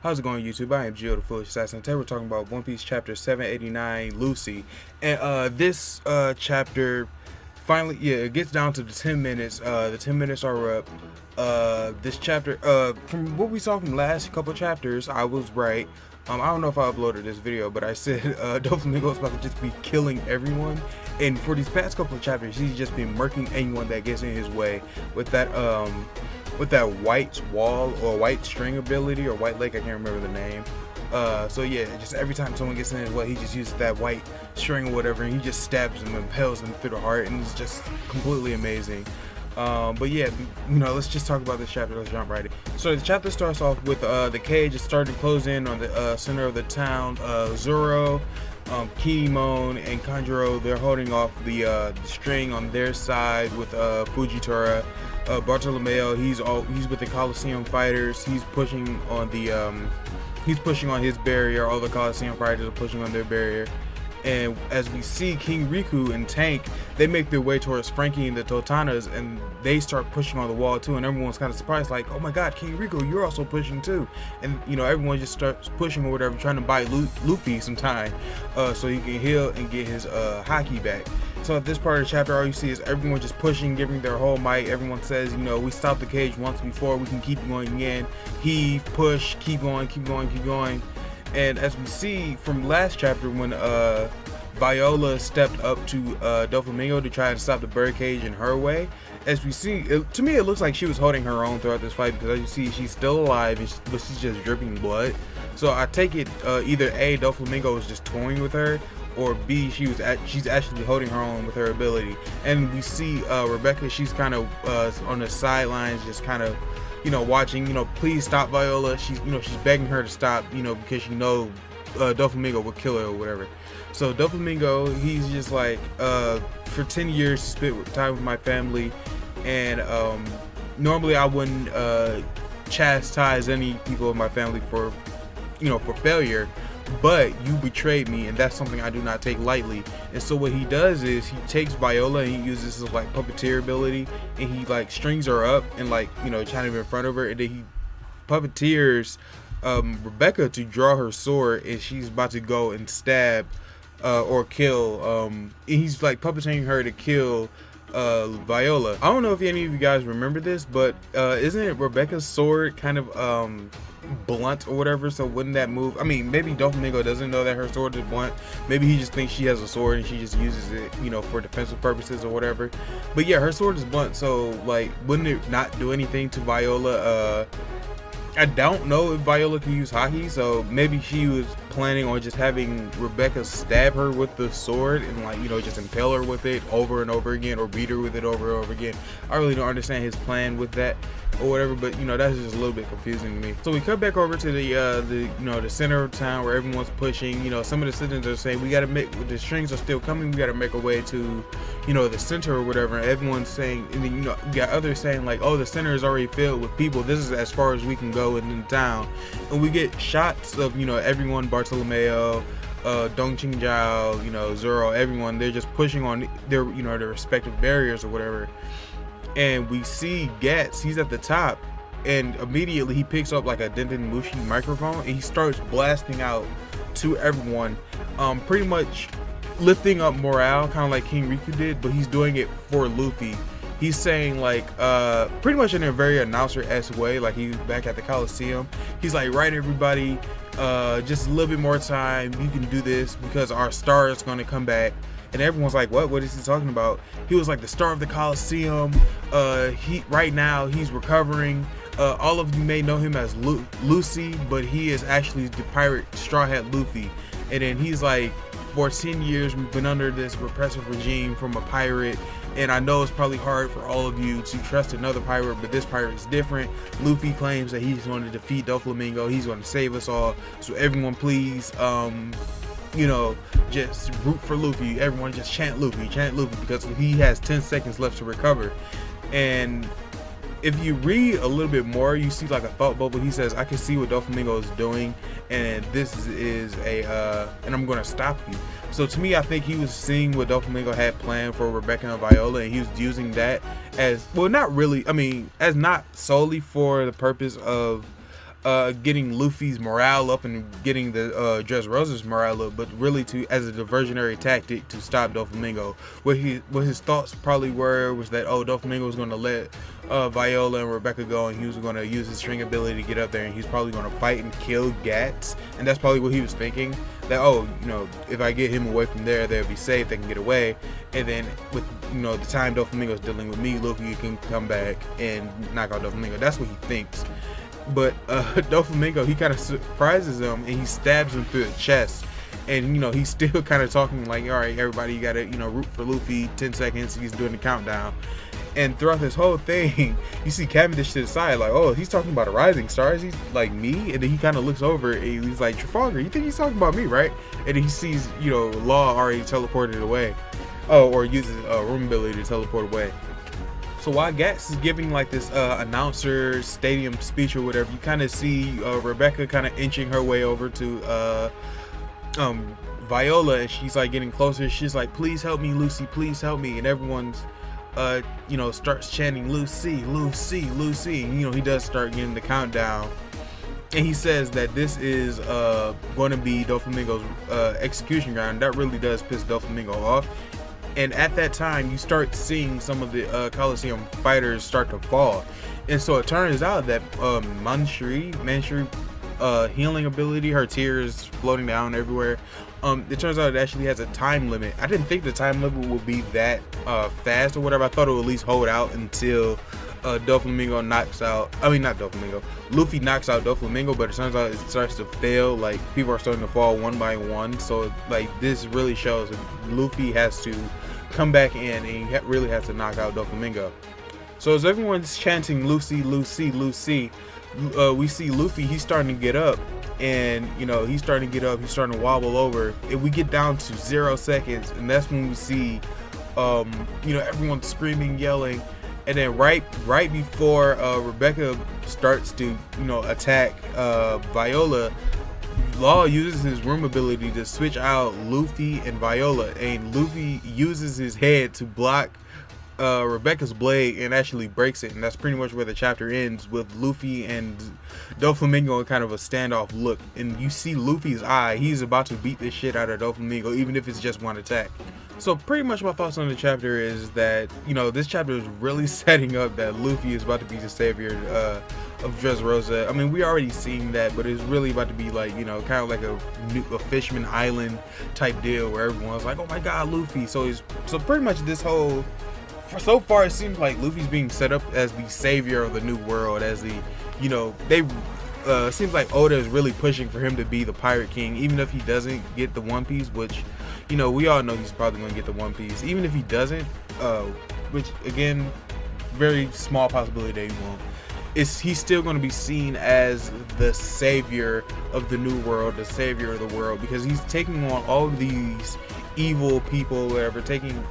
How's it going, YouTube? I am Gio the Foolish Assassin. Today we're talking about One Piece chapter 789, Lucy. And this chapter finally, it gets down to the 10 minutes. The 10 minutes are up. This chapter, from what we saw from the last couple chapters, I was right. I don't know if I uploaded this video, but I said Doflamingo is about to just be killing everyone. And for these past couple of chapters, he's just been murking anyone that gets in his way with that white wall or white string ability or white lake. I can't remember the name. So yeah, just every time someone gets in his way, he just uses that white string or whatever, and he just stabs them and impales them through the heart, and it's just completely amazing. But yeah, let's just talk about this chapter. Let's jump right in. So the chapter starts off with the cage is starting to close in on the center of the town. Zoro, Kinemon, and Kanjuro, they're holding off the string on their side with Fujitora. Bartolomeo, he's with the Coliseum fighters. He's pushing on his barrier. All the Coliseum fighters are pushing on their barrier. And as we see, King Riku and Tank, they make their way towards Frankie and the Totanas, and they start pushing on the wall too, and everyone's kind of surprised, like, oh my god, King Riku, you're also pushing too. And everyone just starts pushing or whatever, trying to buy Luffy some time so he can heal and get his haki back. So at this part of the chapter, all you see is everyone just pushing, giving their whole might. Everyone says, we stopped the cage once before, we can keep going again. Heave, push, keep going, keep going, keep going. And as we see from last chapter, when Viola stepped up to Doflamingo to try to stop the birdcage in her way, as we see, to me it looks like she was holding her own throughout this fight, because as you see, she's still alive, but she's just dripping blood. So I take it either A, Doflamingo was just toying with her, or B, she's actually holding her own with her ability. And we see Rebecca, she's kind of on the sidelines, just kind of watching, please stop Viola. She's begging her to stop, because she knows Doflamingo will kill her or whatever. So Doflamingo, he's just like, for 10 years to spend time with my family, and normally I wouldn't chastise any people in my family for failure, but you betrayed me, and that's something I do not take lightly. And so what he does is he takes Viola and he uses his like puppeteer ability, and he like strings her up and kind of in front of her, and then he puppeteers Rebecca to draw her sword, and she's about to go and stab or kill. And he's like puppeteering her to kill Viola. I don't know if any of you guys remember this, but isn't Rebecca's sword kind of blunt or whatever? So wouldn't that move? I mean, maybe Doflamingo doesn't know that her sword is blunt. Maybe he just thinks she has a sword and she just uses it, for defensive purposes or whatever. But yeah, her sword is blunt, so like, wouldn't it not do anything to Viola? I don't know if Viola can use haki, so maybe she was planning on just having Rebecca stab her with the sword and just impale her with it over and over again, or beat her with it over and over again. I really don't understand his plan with that or whatever, but that's just a little bit confusing to me. So we cut back over to the center of town where everyone's pushing. Some of the citizens are saying, we gotta make, the strings are still coming, we gotta make a way to the center or whatever. And everyone's saying, and then you got others saying like, oh, the center is already filled with people, this is as far as we can go in the town. And we get shots of everyone, Bartolomeo, Dong Qingjiao, Zoro, everyone, they're just pushing on their their respective barriers or whatever. And we see Gats, he's at the top, and immediately he picks up like a Denden Mushi microphone, and he starts blasting out to everyone, pretty much lifting up morale, kind of like King Riku did, but he's doing it for Luffy. He's saying like, pretty much in a very announcer-esque way, like he's back at the Coliseum. He's like, right, everybody, just a little bit more time, you can do this, because our star is going to come back. And everyone's like, what is he talking about? He was like the star of the Coliseum. Right now he's recovering. All of you may know him as Lucy, but he is actually the pirate Straw Hat Luffy. And then he's like, for 10 years we've been under this repressive regime from a pirate, and I know it's probably hard for all of you to trust another pirate, but this pirate is different. Luffy claims that he's going to defeat Doflamingo, he's going to save us all. So everyone please, just root for Luffy. Everyone just chant Luffy, because he has 10 seconds left to recover. And if you read a little bit more, you see like a thought bubble. He says, I can see what Doflamingo is doing, and this is and I'm going to stop you. So to me, I think he was seeing what Doflamingo had planned for Rebecca and Viola, and he was using that as, well, not really, I mean, as not solely for the purpose of getting Luffy's morale up and getting the Dressrosa's morale up, but really as a diversionary tactic to stop Doflamingo. What his thoughts probably were was that, oh, Doflamingo was going to let Viola and Rebecca go, and he was going to use his string ability to get up there, and he's probably going to fight and kill Gats, and that's probably what he was thinking. That, oh, you know, if I get him away from there, they'll be safe, they can get away, and then with, you know, the time Doflamingo's dealing with me, Luffy can come back and knock out Doflamingo. That's what he thinks. But Doflamingo, he kind of surprises him and he stabs him through the chest. And, you know, he's still kind of talking like, all right, everybody, you got to, you know, root for Luffy, 10 seconds, he's doing the countdown. And throughout this whole thing, you see Cavendish to the side like, oh, he's talking about a rising star. Is he like me? And then he kind of looks over and he's like, Trafalgar, you think he's talking about me, right? And then he sees, you know, Law already teleported away. Oh, or uses room ability to teleport away. So while Gats is giving like this announcer stadium speech or whatever, you kind of see Rebecca kind of inching her way over to Viola, and she's like getting closer. She's like, please help me, Lucy, please help me. And everyone's you know, starts chanting Lucy, Lucy, Lucy. And, you know, he does start getting the countdown, and he says that this is going to be Doflamingo's execution ground. That really does piss Doflamingo off. And at that time, you start seeing some of the Coliseum fighters start to fall. And so it turns out that Manshuri healing ability, her tears floating down everywhere, it turns out it actually has a time limit. I didn't think the time limit would be that fast or whatever. I thought it would at least hold out until Doflamingo knocks out, I mean not Doflamingo, Luffy knocks out Doflamingo, but it turns out it starts to fail. Like, people are starting to fall one by one. So like, this really shows that Luffy has to come back in and he really has to knock out Doflamingo. So as everyone's chanting Lucy, Lucy, Lucy, we see Luffy, he's starting to get up, and you know, he's starting to wobble over, and we get down to 0 seconds, and that's when we see you know, everyone screaming, yelling. And then right before Rebecca starts to, you know, attack Viola, Law uses his room ability to switch out Luffy and Viola, and Luffy uses his head to block Rebecca's blade and actually breaks it. And that's pretty much where the chapter ends, with Luffy and Doflamingo in kind of a standoff look. And you see Luffy's eye, he's about to beat this shit out of Doflamingo, even if it's just one attack. So pretty much my thoughts on the chapter is that, you know, this chapter is really setting up that Luffy is about to be the savior of Dressrosa. I mean, we already seen that, but it's really about to be like, you know, kind of like a Fishman Island type deal where everyone's like, oh my god, Luffy. So pretty much this whole, so far it seems like Luffy's being set up as the savior of the new world, as the, you know, seems like Oda is really pushing for him to be the Pirate King, even if he doesn't get the One Piece, which, you know, we all know he's probably going to get the One Piece. Even if he doesn't, which again, very small possibility that he won't, he's still going to be seen as the savior of the new world, the savior of the world, because he's taking on all of these evil people, whatever.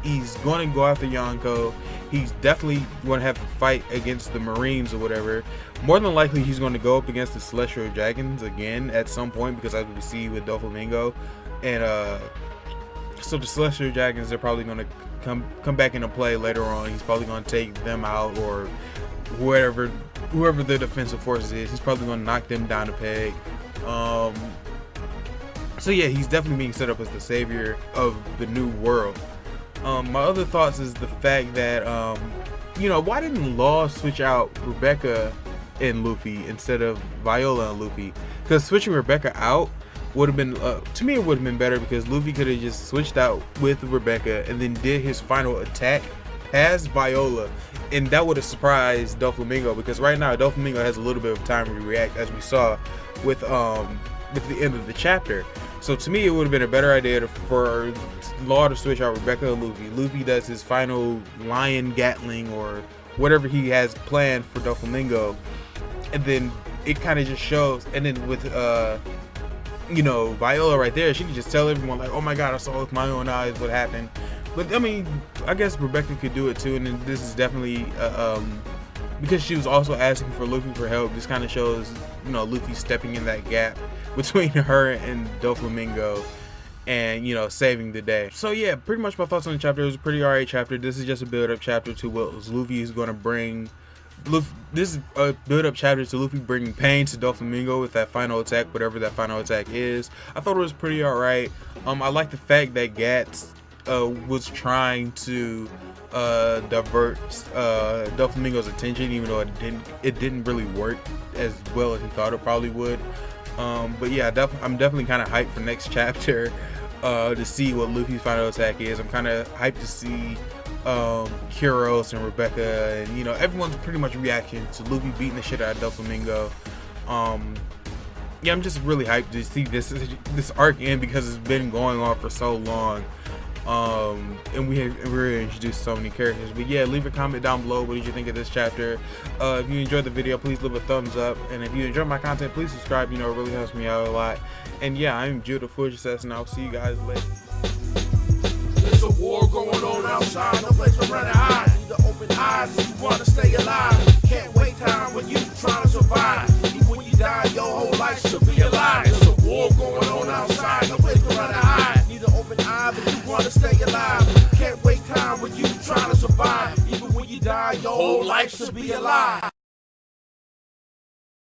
He's going to go after Yonko. He's definitely going to have to fight against the Marines or whatever. More than likely, he's going to go up against the Celestial Dragons again at some point, because as we see with Doflamingo, and so the Celestial Dragons, they're probably going to come back into play later on. He's probably going to take them out, or whoever the defensive forces is, he's probably going to knock them down a peg. So yeah, he's definitely being set up as the savior of the new world. My other thoughts is the fact that, you know, why didn't Law switch out Rebecca and Luffy instead of Viola and Luffy? Because switching Rebecca out would have been, to me, it would have been better, because Luffy could have just switched out with Rebecca and then did his final attack past Viola, and that would have surprised Doflamingo, because right now Doflamingo has a little bit of time to react, as we saw with the end of the chapter. So to me, it would have been a better idea for Law to switch out Rebecca and Luffy. Luffy does his final lion gatling or whatever he has planned for Doflamingo, and then it kind of just shows. And then with you know, Viola right there, she can just tell everyone like, oh my god, I saw with my own eyes what happened. But I mean, I guess Rebecca could do it too, and then this is definitely because she was also asking for Luffy for help. This kind of shows, you know, Luffy stepping in that gap between her and Doflamingo, and, you know, saving the day. So yeah, pretty much my thoughts on the chapter. It was a pretty alright chapter. This is just a build-up chapter to what Luffy is going to bring this is a build-up chapter to Luffy bringing pain to Doflamingo with that final attack, whatever that final attack is. I thought it was pretty alright. I like the fact that Gats was trying to divert Doflamingo's attention, even though it didn't really work as well as he thought it probably would. But yeah, I'm definitely kind of hyped for next chapter to see what Luffy's final attack is. I'm kind of hyped to see Kuros and Rebecca and everyone's pretty much reaction to Luffy beating the shit out of Doflamingo. Yeah, I'm just really hyped to see this arc end because it's been going on for so long. And we're introduced to so many characters. But yeah, leave a comment down below. What did you think of this chapter? If you enjoyed the video, please leave a thumbs up, and if you enjoy my content, please subscribe. It really helps me out a lot. And yeah, I'm Jude the Foolish Assassin, and I'll see you guys later. There's a war going on outside, no place to run and hide. Need to open eyes if you want to stay alive. Can't wait time when you trying to survive. Even when you die, your whole life should be alive. There's a war going on outside, no place to run and hide. Need to open eyes if you want to stay alive. Can't wait time when you trying to survive. Even when you die, your whole life should be alive.